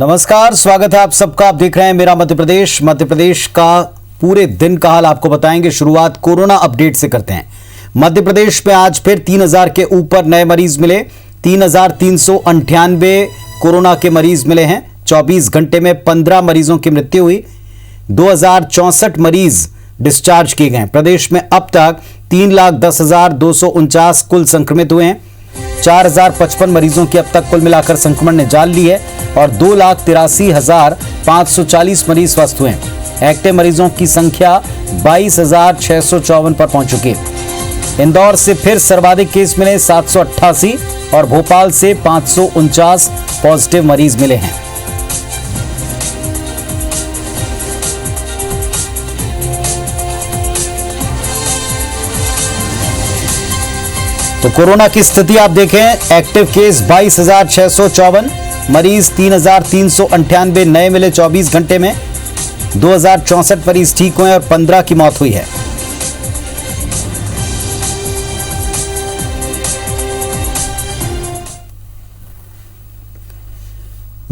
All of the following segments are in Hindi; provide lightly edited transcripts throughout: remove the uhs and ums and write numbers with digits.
नमस्कार, स्वागत है आप सबका। आप देख रहे हैं मेरा मध्य प्रदेश। मध्य प्रदेश का पूरे दिन का हाल आपको बताएंगे। शुरुआत कोरोना अपडेट से करते हैं। मध्य प्रदेश में आज फिर 3000 के ऊपर नए मरीज मिले। 3398 कोरोना के मरीज मिले हैं। 24 घंटे में 15 मरीजों की मृत्यु हुई। 2064 मरीज डिस्चार्ज किए गए। प्रदेश में अब तक 3,10,249 कुल संक्रमित हुए हैं। 4055 मरीजों की अब तक कुल मिलाकर संक्रमण ने जान ली है और 2,83,540 मरीज स्वस्थ हुए हैं। एक्टिव मरीजों की संख्या 22,654 पर पहुंच चुकी है। इंदौर से फिर सर्वाधिक केस मिले 788 और भोपाल से 549 पॉजिटिव मरीज मिले हैं। तो कोरोना की स्थिति आप देखें। एक्टिव केस 22,654, मरीज 3,398 नए मिले 24 घंटे में। 2,064 मरीज ठीक हुए और 15 की मौत हुई है।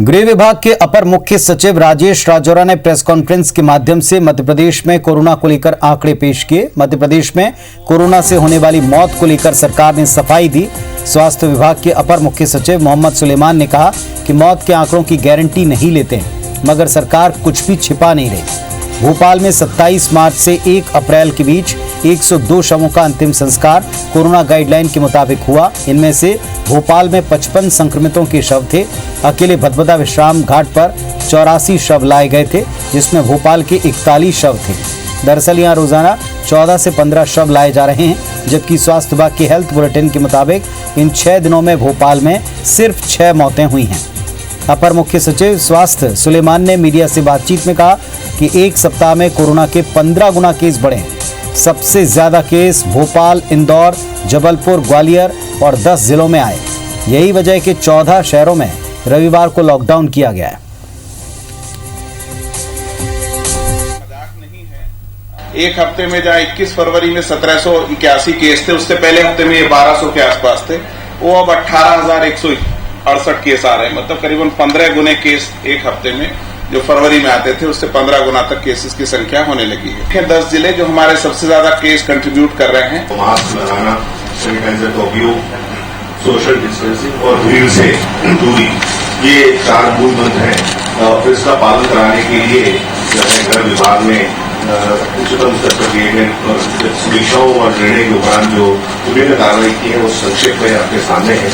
गृह विभाग के अपर मुख्य सचिव राजेश राजौरा ने प्रेस कॉन्फ्रेंस के माध्यम से मध्य प्रदेश में कोरोना को लेकर आंकड़े पेश किए। मध्य प्रदेश में कोरोना से होने वाली मौत को लेकर सरकार ने सफाई दी। स्वास्थ्य विभाग के अपर मुख्य सचिव मोहम्मद सुलेमान ने कहा कि मौत के आंकड़ों की गारंटी नहीं लेते, मगर सरकार कुछ भी छिपा नहीं रही। भोपाल में 27 मार्च से 1 अप्रैल के बीच 102 शवों का अंतिम संस्कार कोरोना गाइडलाइन के मुताबिक हुआ। इनमें से भोपाल में 55 संक्रमितों के शव थे। अकेले भदभदा विश्राम घाट पर 84 शव लाए गए थे, जिसमें भोपाल के 41 शव थे। दरअसल यहाँ रोजाना 14 से 15 शव लाए जा रहे हैं, जबकि स्वास्थ्य विभाग के हेल्थ बुलेटिन के मुताबिक इन 6 दिनों में भोपाल में सिर्फ 6 मौतें हुई हैं। अपर मुख्य सचिव स्वास्थ्य सुलेमान ने मीडिया से बातचीत में कहा कि एक सप्ताह में कोरोना के 15 गुना केस बढ़े हैं। सबसे ज्यादा केस भोपाल, इंदौर, जबलपुर, ग्वालियर और 10 जिलों में आए। यही वजह है कि 14 शहरों में रविवार को लॉकडाउन किया गया है। एक हफ्ते में जहाँ 21 फरवरी में 1781 केस थे, उससे पहले हफ्ते में ये 1200 के आसपास थे। वो अब 18,168 केस आ रहे हैं। मतलब करीबन 15 गुने केस एक हफ्ते में जो फरवरी में आते थे, उससे 15 गुना तक केसेस की संख्या होने लगी है। 10 जिले जो हमारे सबसे ज्यादा केस कंट्रीब्यूट कर रहे हैं। मास्क लगाना, सैनिटाइजर का उपयोग, सोशल डिस्टेंसिंग और भीड़ से दूरी, ये 4 मूल मंत्र हैं। फिर इसका पालन कराने के लिए जो है गृह विभाग ने उच्चतम स्तर पर किए गए समीक्षाओं और निर्णय के उपरांत जो विभिन्न कार्रवाई की है, वो संक्षेप में आपके सामने है।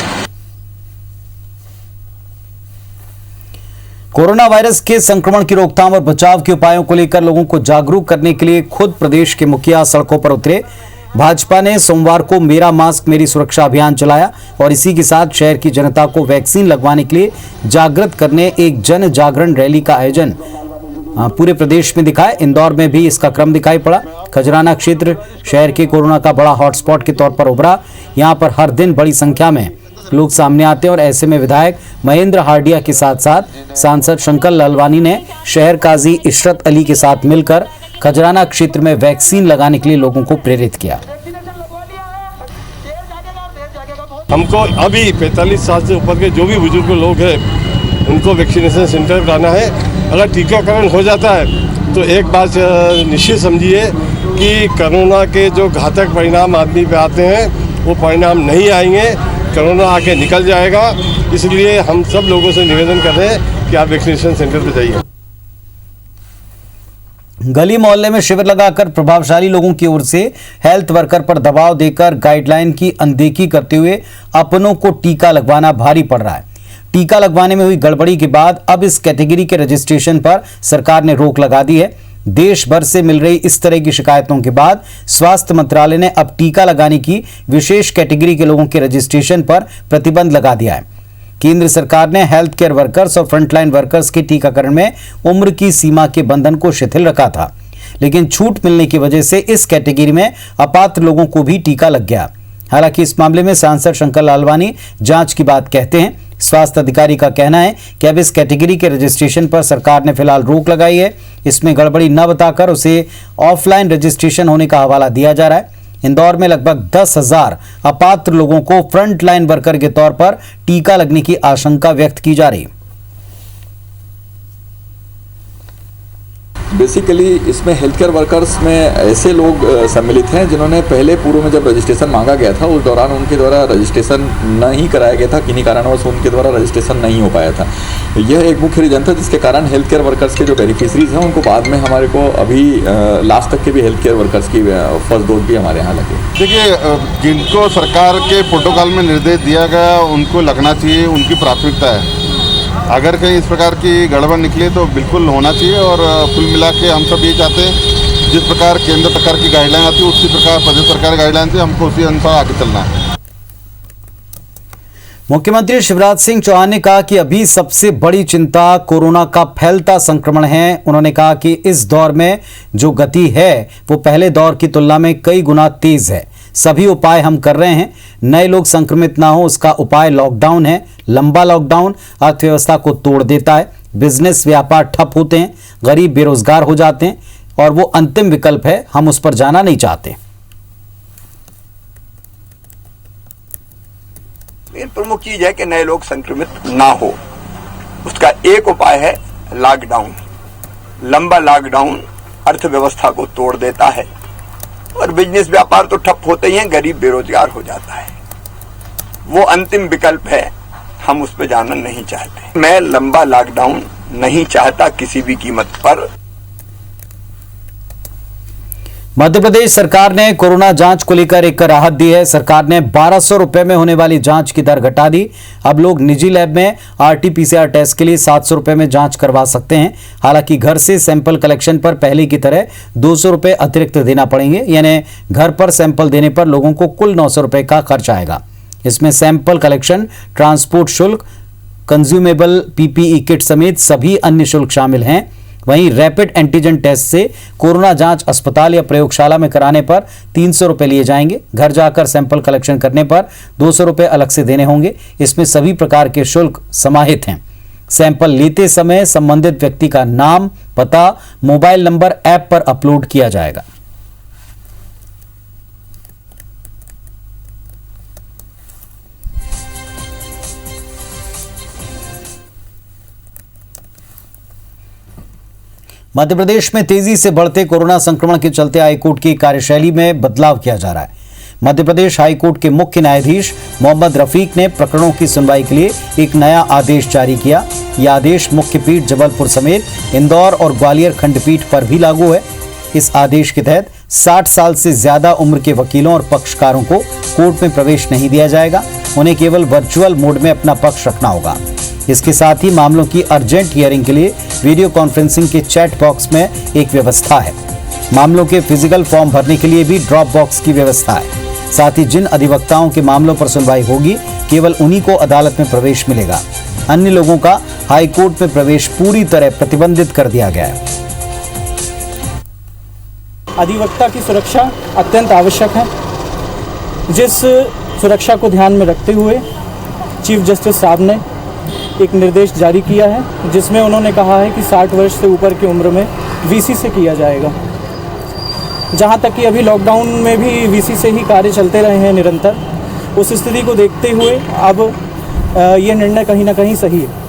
कोरोना वायरस के संक्रमण की रोकथाम और बचाव के उपायों को लेकर लोगों को जागरूक करने के लिए खुद प्रदेश के मुखिया सड़कों पर उतरे। भाजपा ने सोमवार को मेरा मास्क मेरी सुरक्षा अभियान चलाया और इसी के साथ शहर की जनता को वैक्सीन लगवाने के लिए जागृत करने एक जन जागरण रैली का आयोजन पूरे प्रदेश में दिखा है। इंदौर में भी इसका क्रम दिखाई पड़ा। खजराना क्षेत्र शहर के कोरोना का बड़ा हॉटस्पॉट के तौर पर उभरा। यहाँ पर हर दिन बड़ी संख्या में लोग सामने आते हैं और ऐसे में विधायक महेंद्र हार्डिया के साथ साथ सांसद शंकर लालवानी ने शहर काजी इशरत अली के साथ मिलकर खजराना क्षेत्र में वैक्सीन लगाने के लिए लोगों को प्रेरित किया। हमको अभी 45 साल से ऊपर के जो भी बुजुर्ग लोग हैं, उनको वैक्सीनेशन सेंटर पर आना है। अगर टीकाकरण हो जाता है तो एक बात निश्चित समझिए कि कोरोना के जो घातक परिणाम आदमी पे आते हैं, वो परिणाम नहीं आएंगे। कोरोना आके निकल जाएगा। इसलिए हम सब लोगों से निवेदन कर रहे हैं कि आप वैक्सीनेशन सेंटर पर जाइए। गली मोहल्ले में शिविर लगाकर प्रभावशाली लोगों की ओर से हेल्थ वर्कर पर दबाव देकर गाइडलाइन की अनदेखी करते हुए अपनों को टीका लगवाना भारी पड़ रहा है। टीका लगवाने में हुई गड़बड़ी के बाद अब इस कैटेगरी के रजिस्ट्रेशन पर सरकार ने रोक लगा दी है। देश भर से मिल रही इस तरह की शिकायतों के बाद स्वास्थ्य मंत्रालय ने अब टीका लगाने की विशेष कैटेगरी के लोगों के रजिस्ट्रेशन पर प्रतिबंध लगा दिया है। केंद्र सरकार ने हेल्थ केयर वर्कर्स और फ्रंटलाइन वर्कर्स के टीकाकरण में उम्र की सीमा के बंधन को शिथिल रखा था, लेकिन छूट मिलने की वजह से इस कैटेगरी में अपात्र लोगों को भी टीका लग गया। हालांकि इस मामले में सांसद शंकर लालवानी जांच की बात कहते हैं। स्वास्थ्य अधिकारी का कहना है कि अब इस कैटेगरी के रजिस्ट्रेशन पर सरकार ने फिलहाल रोक लगाई है। इसमें गड़बड़ी न बताकर उसे ऑफलाइन रजिस्ट्रेशन होने का हवाला दिया जा रहा है। इंदौर में लगभग 10,000 अपात्र लोगों को फ्रंट लाइन वर्कर के तौर पर टीका लगने की आशंका व्यक्त की जा रही है। बेसिकली इसमें हेल्थ केयर वर्कर्स में ऐसे लोग सम्मिलित हैं जिन्होंने पहले पूर्व में जब रजिस्ट्रेशन मांगा गया था उस दौरान उनके द्वारा रजिस्ट्रेशन नहीं कराया गया था, किन्हीं कारणवश उनके द्वारा रजिस्ट्रेशन नहीं हो पाया था। यह एक मुख्य रीजन था जिसके कारण हेल्थ केयर वर्कर्स के जो बेनिफिशरीज हैं उनको बाद में हमारे को अभी लास्ट तक के भी हेल्थ केयर वर्कर्स की फर्स्ट डोज भी हमारे यहाँ लगे। देखिए, जिनको सरकार के प्रोटोकॉल में निर्देश दिया गया उनको लगना चाहिए, उनकी प्राथमिकता है। अगर कहीं इस प्रकार की गड़बड़ निकले तो बिल्कुल होना चाहिए और कुल मिला के हम सब ये चाहते हैं जिस प्रकार केंद्र सरकार की गाइडलाइन आती है उसी प्रकार प्रदेश सरकार गाइडलाइन से हमको उसी अनुसार आगे चलना है। मुख्यमंत्री शिवराज सिंह चौहान ने कहा कि अभी सबसे बड़ी चिंता कोरोना का फैलता संक्रमण है। उन्होंने कहा कि इस दौर में जो गति है वो पहले दौर की तुलना में कई गुना तेज है। सभी उपाय हम कर रहे हैं, नए लोग संक्रमित ना हो उसका उपाय लॉकडाउन है। लंबा लॉकडाउन अर्थव्यवस्था को तोड़ देता है, बिजनेस व्यापार ठप होते हैं, गरीब बेरोजगार हो जाते हैं और वो अंतिम विकल्प है, हम उस पर जाना नहीं चाहते। प्रमुख चीज है कि नए लोग संक्रमित ना हो, उसका एक उपाय है लॉकडाउन। लंबा लॉकडाउन अर्थव्यवस्था को तोड़ देता है और बिजनेस व्यापार तो ठप होते ही हैं, गरीब बेरोजगार हो जाता है। वो अंतिम विकल्प है, हम उस पर जाना नहीं चाहते। मैं लंबा लॉकडाउन नहीं चाहता किसी भी कीमत पर। मध्य प्रदेश सरकार ने कोरोना जांच को लेकर एक राहत दी है। सरकार ने 1200 रुपए में होने वाली जांच की दर घटा दी। अब लोग निजी लैब में RT-PCR टेस्ट के लिए 700 रुपए में जांच करवा सकते हैं। हालांकि घर से सैंपल कलेक्शन पर पहले की तरह 200 रुपए अतिरिक्त देना पड़ेंगे, यानी घर पर सैंपल देने पर लोगों को कुल 900 रुपए का खर्च आएगा। इसमें सैंपल कलेक्शन, ट्रांसपोर्ट शुल्क, कंज्यूमेबल PPE किट समेत सभी अन्य शुल्क शामिल हैं। वहीं रैपिड एंटीजन टेस्ट से कोरोना जांच अस्पताल या प्रयोगशाला में कराने पर 300 रुपए लिए जाएंगे। घर जाकर सैंपल कलेक्शन करने पर 200 रुपए अलग से देने होंगे। इसमें सभी प्रकार के शुल्क समाहित हैं। सैंपल लेते समय संबंधित व्यक्ति का नाम, पता, मोबाइल नंबर ऐप पर अपलोड किया जाएगा। मध्य प्रदेश में तेजी से बढ़ते कोरोना संक्रमण के चलते हाईकोर्ट की कार्यशैली में बदलाव किया जा रहा है। मध्य प्रदेश हाईकोर्ट के मुख्य न्यायाधीश मोहम्मद रफीक ने प्रकरणों की सुनवाई के लिए एक नया आदेश जारी किया। यह आदेश मुख्य पीठ जबलपुर समेत इंदौर और ग्वालियर खंडपीठ पर भी लागू है। इस आदेश के तहत 60 साल से ज्यादा उम्र के वकीलों और पक्षकारों को कोर्ट में प्रवेश नहीं दिया जाएगा। उन्हें केवल वर्चुअल मोड में अपना पक्ष रखना होगा। इसके साथ ही मामलों की अर्जेंट हियरिंग के लिए वीडियो कॉन्फ्रेंसिंग के चैट बॉक्स में एक व्यवस्था है। मामलों के फिजिकल फॉर्म भरने के लिए भी ड्रॉप बॉक्स की व्यवस्था है। साथ ही जिन अधिवक्ताओं के मामलों पर सुनवाई होगी केवल उन्हीं को अदालत में प्रवेश मिलेगा। अन्य लोगों का हाईकोर्ट में प्रवेश पूरी तरह प्रतिबंधित कर दिया गया है। अधिवक्ता की सुरक्षा अत्यंत आवश्यक है, जिस सुरक्षा को ध्यान में रखते हुए चीफ जस्टिस साहब ने एक निर्देश जारी किया है, जिसमें उन्होंने कहा है कि 60 वर्ष से ऊपर की उम्र में VC से किया जाएगा। जहां तक कि अभी लॉकडाउन में भी VC से ही कार्य चलते रहे हैं निरंतर, उस स्थिति को देखते हुए अब ये निर्णय कहीं ना कहीं सही है।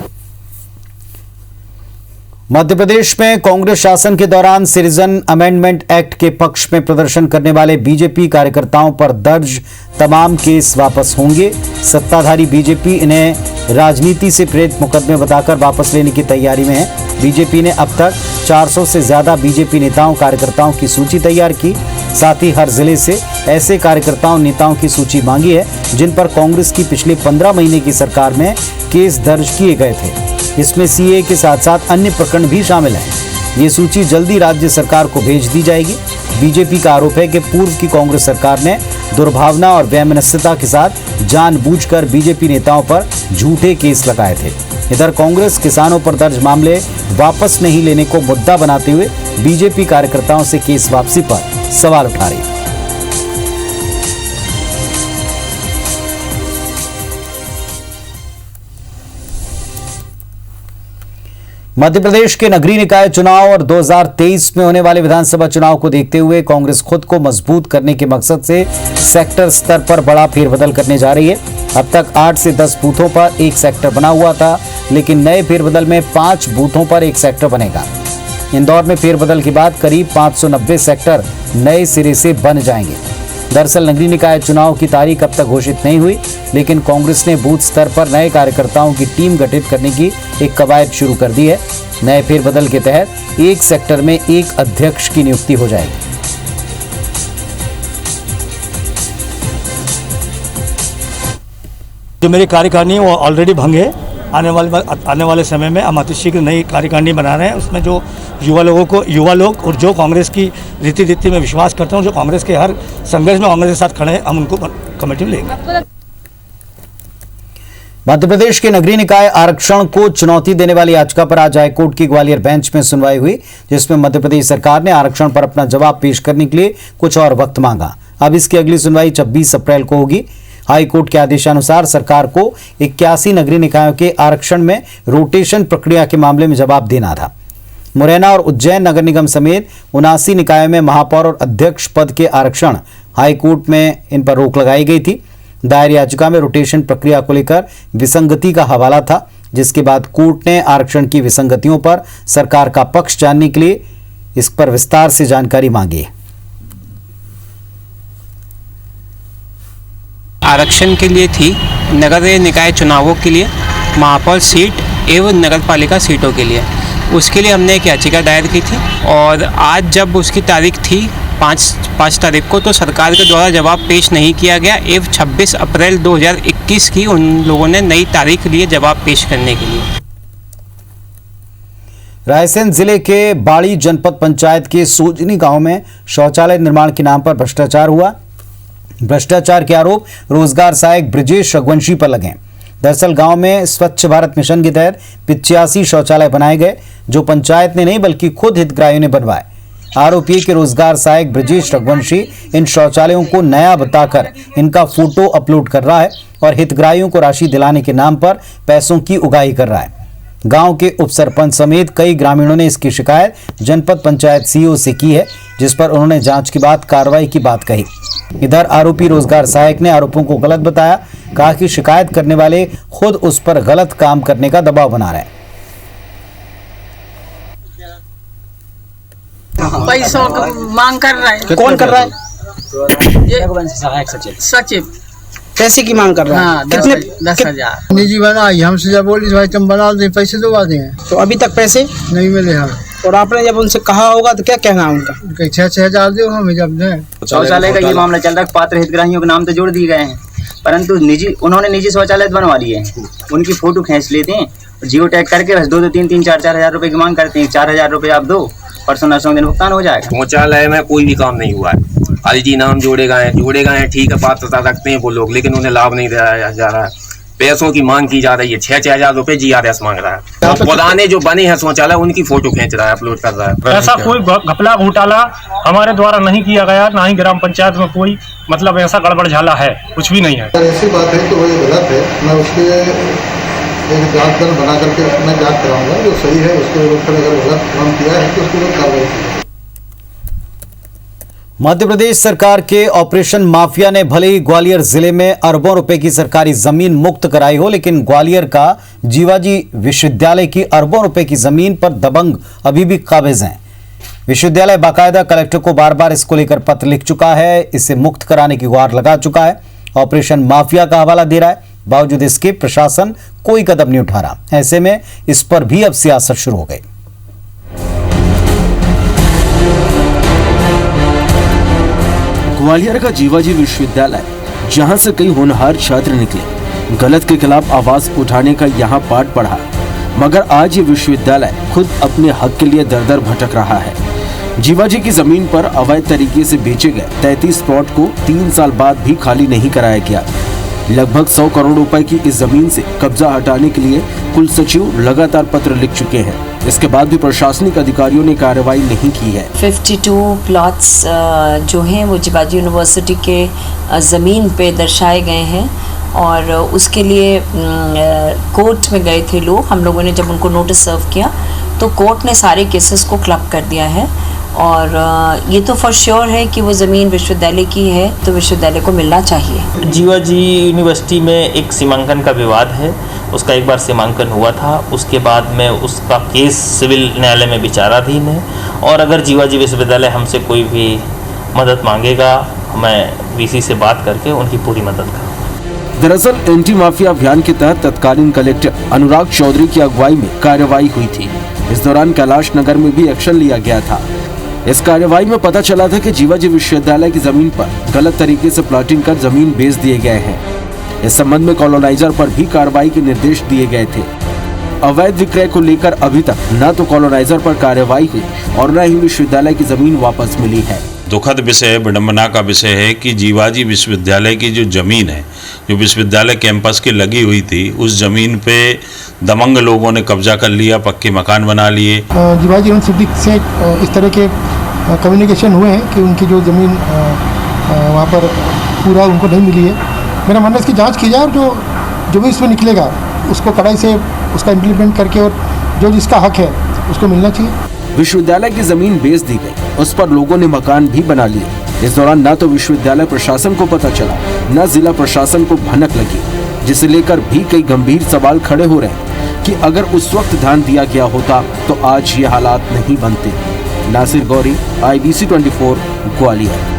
मध्य प्रदेश में कांग्रेस शासन के दौरान सिटीजन अमेंडमेंट एक्ट के पक्ष में प्रदर्शन करने वाले बीजेपी कार्यकर्ताओं पर दर्ज तमाम केस वापस होंगे। सत्ताधारी बीजेपी इन्हें राजनीति से प्रेरित मुकदमे बताकर वापस लेने की तैयारी में है। बीजेपी ने अब तक 400 से ज्यादा बीजेपी नेताओं कार्यकर्ताओं की सूची तैयार की। साथ ही हर जिले से ऐसे कार्यकर्ताओं नेताओं की सूची मांगी है जिन पर कांग्रेस की पिछले 15 महीने की सरकार में केस दर्ज किए गए थे। इसमें CA के साथ साथ अन्य प्रकरण भी शामिल हैं। ये सूची जल्दी राज्य सरकार को भेज दी जाएगी। बीजेपी का आरोप है कि पूर्व की कांग्रेस सरकार ने दुर्भावना और वैमनस्यता के साथ जानबूझकर बीजेपी नेताओं पर झूठे केस लगाए थे। इधर कांग्रेस किसानों पर दर्ज मामले वापस नहीं लेने को मुद्दा बनाते हुए बीजेपी कार्यकर्ताओं से केस वापसी पर सवाल उठा रही है। मध्य प्रदेश के नगरीय निकाय चुनाव और 2023 में होने वाले विधानसभा चुनाव को देखते हुए कांग्रेस खुद को मजबूत करने के मकसद से सेक्टर स्तर पर बड़ा फेरबदल करने जा रही है। अब तक 8 से 10 बूथों पर एक सेक्टर बना हुआ था, लेकिन नए फेरबदल में 5 बूथों पर एक सेक्टर बनेगा। इंदौर में फेरबदल के बाद करीब 590 सेक्टर नए सिरे से बन जाएंगे। दरअसल नगरीय निकाय चुनाव की तारीख अब तक घोषित नहीं हुई, लेकिन कांग्रेस ने बूथ स्तर पर नए कार्यकर्ताओं की टीम गठित करने की एक कवायद शुरू कर दी है। नए फेरबदल के तहत एक सेक्टर में एक अध्यक्ष की नियुक्ति हो जाएगी। जो मेरी कार्यकारिणी है वो ऑलरेडी भंग है। आने वाले समय में हम अतिशीघ्र नई कार्यकारिणी बना रहे हैं। उसमें जो युवा लोग और जो कांग्रेस की रीति में विश्वास करते हैं, जो कांग्रेस के हर संघर्ष में कांग्रेस के साथ खड़े हैं, हम उनको कमेटी में लेंगे। मध्य प्रदेश के नगरीय निकाय आरक्षण को चुनौती देने वाली याचिका पर आज हाईकोर्ट की ग्वालियर बेंच में सुनवाई हुई, जिसमें मध्य प्रदेश सरकार ने आरक्षण पर अपना जवाब पेश करने के लिए कुछ और वक्त मांगा। अब इसकी अगली सुनवाई 26 अप्रैल को होगी। हाईकोर्ट के आदेशानुसार सरकार को 81 नगरीय निकायों के आरक्षण में रोटेशन प्रक्रिया के मामले में जवाब देना था। मुरैना और उज्जैन नगर निगम समेत 79 निकायों में महापौर और अध्यक्ष पद के आरक्षण हाईकोर्ट में इन पर रोक लगाई गई थी। दायर याचिका में रोटेशन प्रक्रिया को लेकर विसंगति का हवाला था, जिसके बाद कोर्ट ने आरक्षण की विसंगतियों पर सरकार का पक्ष जानने के लिए इस पर विस्तार से जानकारी मांगी है। आरक्षण के लिए थी नगर निकाय चुनावों के लिए, महापौर सीट एवं नगरपालिका सीटों के लिए। उसके लिए हमने एक याचिका दायर की थी और आज जब उसकी तारीख थी 5 तारीख को, तो सरकार के द्वारा जवाब पेश नहीं किया गया एवं 26 अप्रैल 2021 की उन लोगों ने नई तारीख लिए जवाब पेश करने के लिए। रायसेन जिले के बाड़ी जनपद पंचायत के सोजनी गांव में शौचालय निर्माण के नाम पर भ्रष्टाचार हुआ। भ्रष्टाचार के आरोप रोजगार सहायक ब्रिजेश रघुवंशी पर लगे। दरअसल गांव में स्वच्छ भारत मिशन के तहत 85 शौचालय बनाए गए, जो पंचायत ने नहीं बल्कि खुद हितग्राहियों ने बनवाए। आरोप ये कि रोजगार सहायक ब्रिजेश रघुवंशी इन शौचालयों को नया बताकर इनका फोटो अपलोड कर रहा है और हितग्राहियों को राशि दिलाने के नाम पर पैसों की उगाही कर रहा है। गांव के उप सरपंच समेत कई ग्रामीणों ने इसकी शिकायत जनपद पंचायत सीईओ से की है, जिस पर उन्होंने जांच के बाद कार्रवाई की बात कही। इधर आरोपी रोजगार सहायक ने आरोपों को गलत बताया, कहा कि शिकायत करने वाले खुद उस पर गलत काम करने का दबाव बना रहे हैं। पैसों की मांग कर रहा है। कौन कर रहा है? सचिव। पैसे की मांग कर रहा है। हाँ, कितने? 10,000 निजी बनाई हमसे जब बोली भाई तुम बना दे, पैसे दो आते हैं। तो अभी तक पैसे नहीं मिले हैं। और आपने जब उनसे कहा होगा तो क्या कहना है उनका? 6,000 दो हमें जब दें। शौचालय का ये मामला चल रहा है। पात्र हितग्राहियों के नाम तो जोड़ दिए गए हैं, परंतु उन्होंने निजी शौचालय बनवा लिए हैं। उनकी फोटो खींच लेते हैं, जियो टैग करके बस 2-2, 3-3, 4-4 हजार रुपए की मांग करते हैं। 4,000 रुपए आप दो, परसों नरसों दिन भुगतान हो जाएगा। शौचालय में कोई भी काम नहीं हुआ है। अलजी नाम जोड़े गए हैं, ठीक है, पात्रता रखते हैं वो लोग, लेकिन उन्हें लाभ नहीं दिया जा रहा है। पैसों की मांग की जा रही है। 6,000 रुपए GRS मांग रहा है। और पुराने जो बने हैं शौचालय उनकी फोटो खींच रहा है, अपलोड कर रहा है। ऐसा कोई घपला घोटाला हमारे द्वारा नहीं किया गया, ना ही ग्राम पंचायत में कोई मतलब ऐसा गड़बड़ झाला है, कुछ भी नहीं है। ऐसी बात है तो वो गलत है। मैं उसके एक जांच दल बना करके मैं जांच कराऊंगा, जो सही है उसके ऊपर अगर गलत काम किया है तो उसके ऊपर कार्रवाई की। मध्य प्रदेश सरकार के ऑपरेशन माफिया ने भले ही ग्वालियर जिले में अरबों रुपए की सरकारी जमीन मुक्त कराई हो, लेकिन ग्वालियर का जीवाजी विश्वविद्यालय की अरबों रुपए की जमीन पर दबंग अभी भी काबिज हैं। विश्वविद्यालय बाकायदा कलेक्टर को बार बार इसको लेकर पत्र लिख चुका है, इसे मुक्त कराने की गुहार लगा चुका है। ऑपरेशन माफिया का हवाला दे रहा है, बावजूद इसके प्रशासन कोई कदम नहीं उठा रहा। ऐसे में इस पर भी अब सियासत शुरू हो गई। ग्वालियर का जीवाजी विश्वविद्यालय, जहां से कई होनहार छात्र निकले, गलत के खिलाफ आवाज उठाने का यहां पाठ पढ़ा, मगर आज ये विश्वविद्यालय खुद अपने हक के लिए दर दर भटक रहा है। जीवाजी की जमीन पर अवैध तरीके से बेचे गए 33 प्लॉट को 3 साल बाद भी खाली नहीं कराया गया। लगभग 100 करोड़ रुपए की इस जमीन से कब्जा हटाने के लिए कुल सचिव लगातार पत्र लिख चुके हैं। इसके बाद भी प्रशासनिक अधिकारियों ने कार्रवाई नहीं की है। 52 प्लॉट्स जो हैं वो जीवाजी यूनिवर्सिटी के ज़मीन पे दर्शाए गए हैं और उसके लिए कोर्ट में गए थे लोग। हम लोगों ने जब उनको नोटिस सर्व किया तो कोर्ट ने सारे केसेस को क्लब कर दिया है और ये तो फॉर श्योर है कि वो ज़मीन विश्वविद्यालय की है तो विश्वविद्यालय को मिलना चाहिए। जीवाजी यूनिवर्सिटी में एक सीमांकन का विवाद है उसका एक बार सीमांकन हुआ था, उसके बाद में उसका केस सिविल न्यायालय में विचाराधीन है और अगर जीवाजी विश्वविद्यालय हमसे कोई भी मदद मांगेगा, मैं वीसी से बात करके उनकी पूरी मदद करूँगा। दरअसल एंटी माफिया अभियान के तहत तत्कालीन कलेक्टर अनुराग चौधरी की अगुवाई में कार्रवाई हुई थी। इस दौरान कैलाश नगर में भी एक्शन लिया गया था। इस कार्रवाई में पता चला था कि जीवाजी विश्वविद्यालय की जमीन पर गलत तरीके से प्लॉटिंग कर जमीन बेच दिए गए हैं। इस संबंध में कॉलोनाइजर पर भी कार्रवाई के निर्देश दिए गए थे। अवैध विक्रय को लेकर अभी तक न तो कॉलोनाइजर पर कार्रवाई हुई और न ही विश्वविद्यालय की जमीन वापस मिली है। दुखद विषय, विडंबना का विषय है कि जीवाजी विश्वविद्यालय की जो जमीन है, जो विश्वविद्यालय कैंपस की लगी हुई थी, उस जमीन पे दमंग लोगों ने कब्जा कर लिया, पक्के मकान बना लिए। जीवाजी यूनिवर्सिटी से इस तरह के कम्युनिकेशन हुए हैं कि उनकी जो ज़मीन वहाँ पर पूरा उनको नहीं मिली है। मेरा मानना है इसकी जांच की जाए और जो भी इसमें निकलेगा उसको कड़ाई से उसका इम्प्लीमेंट करके और जो जिसका हक है उसको मिलना चाहिए। विश्वविद्यालय की जमीन बेच दी गई, उस पर लोगों ने मकान भी बना लिए। इस दौरान न तो विश्वविद्यालय प्रशासन को पता चला, न जिला प्रशासन को भनक लगी, जिसे लेकर भी कई गंभीर सवाल खड़े हो रहे हैं कि अगर उस वक्त ध्यान दिया गया होता तो आज ये हालात नहीं बनते। नासिर गौरी, IBC 24, ग्वालियर।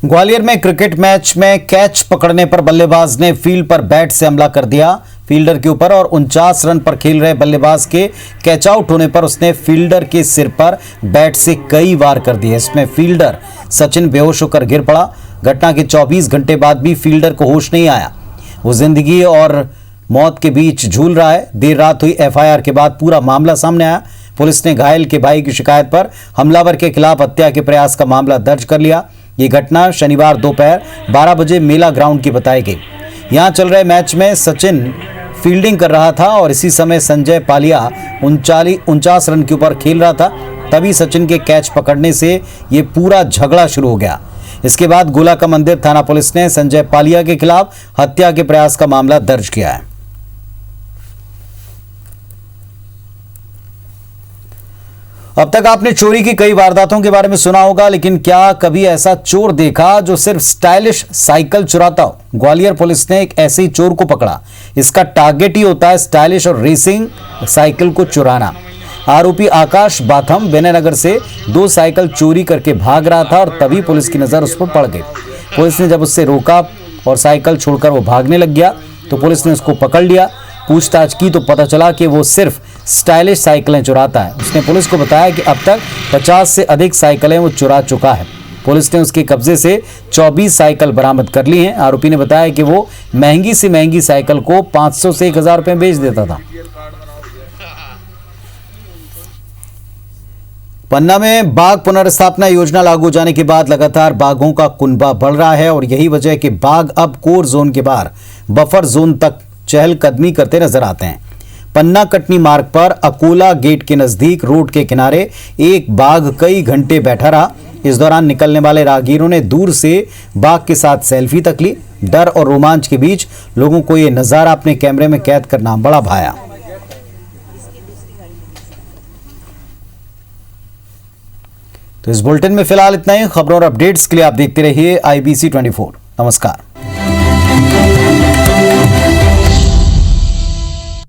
ग्वालियर में क्रिकेट मैच में कैच पकड़ने पर बल्लेबाज ने फील्ड पर बैट से हमला कर दिया फील्डर के ऊपर और 49 रन पर खेल रहे बल्लेबाज के कैच आउट होने पर उसने फील्डर के सिर पर बैट से कई वार कर दिए। इसमें फील्डर सचिन बेहोश होकर गिर पड़ा। घटना के 24 घंटे बाद भी फील्डर को होश नहीं आया। वो जिंदगी और मौत के बीच झूल रहा है। देर रात हुई FIR के बाद पूरा मामला सामने आया। पुलिस ने घायल के भाई की शिकायत पर हमलावर के खिलाफ हत्या के प्रयास का मामला दर्ज कर लिया। ये घटना शनिवार दोपहर 12 बजे मेला ग्राउंड की बताई गई। यहाँ चल रहे मैच में सचिन फील्डिंग कर रहा था और इसी समय संजय पालिया 49 रन के ऊपर खेल रहा था। तभी सचिन के कैच पकड़ने से ये पूरा झगड़ा शुरू हो गया। इसके बाद गोला का मंदिर थाना पुलिस ने संजय पालिया के खिलाफ हत्या के प्रयास का मामला दर्ज किया है। अब तक आपने चोरी की कई वारदातों के बारे में सुना होगा, लेकिन क्या कभी ऐसा चोर देखा जो सिर्फ स्टाइलिश साइकिल चुराता हो? ग्वालियर पुलिस ने एक ऐसे ही चोर को पकड़ा। इसका टारगेट ही होता है स्टाइलिश और रेसिंग साइकिल को चुराना। आरोपी आकाश बाथम विनयनगर से 2 साइकिल चोरी करके भाग रहा था और तभी पुलिस की नजर उस पर पड़ गई। पुलिस ने जब उससे रोका और साइकिल छोड़कर वो भागने लग गया तो पुलिस ने उसको पकड़ लिया। पूछताछ की तो पता चला कि वो सिर्फ स्टाइलिश साइकिलें चुराता है। उसने पुलिस को बताया कि अब तक 50 से अधिक साइकिलें वो चुरा चुका है। पुलिस ने उसके कब्जे से 24 साइकिल बरामद कर ली हैं। आरोपी ने बताया कि वो महंगी से महंगी साइकिल को 500 से 1000 रुपए बेच देता था। पन्ना में बाघ पुनर्स्थापना योजना लागू हो जाने के बाद लगातार बाघों का कुनबा बढ़ रहा है और यही वजह है कि बाघ अब कोर जोन के बाहर बफर जोन तक चहलकदमी करते नजर आते हैं। पन्ना कटनी मार्ग पर अकोला गेट के नजदीक रोड के किनारे एक बाघ कई घंटे बैठा रहा। इस दौरान निकलने वाले राहगीरों ने दूर से बाघ के साथ सेल्फी तक ली। डर और रोमांच के बीच लोगों को यह नजारा अपने कैमरे में कैद करना बड़ा भाया। तो इस बुलेटिन में फिलहाल इतना ही। खबरों और अपडेट्स के लिए आप देखते रहिए IBC 24। नमस्कार।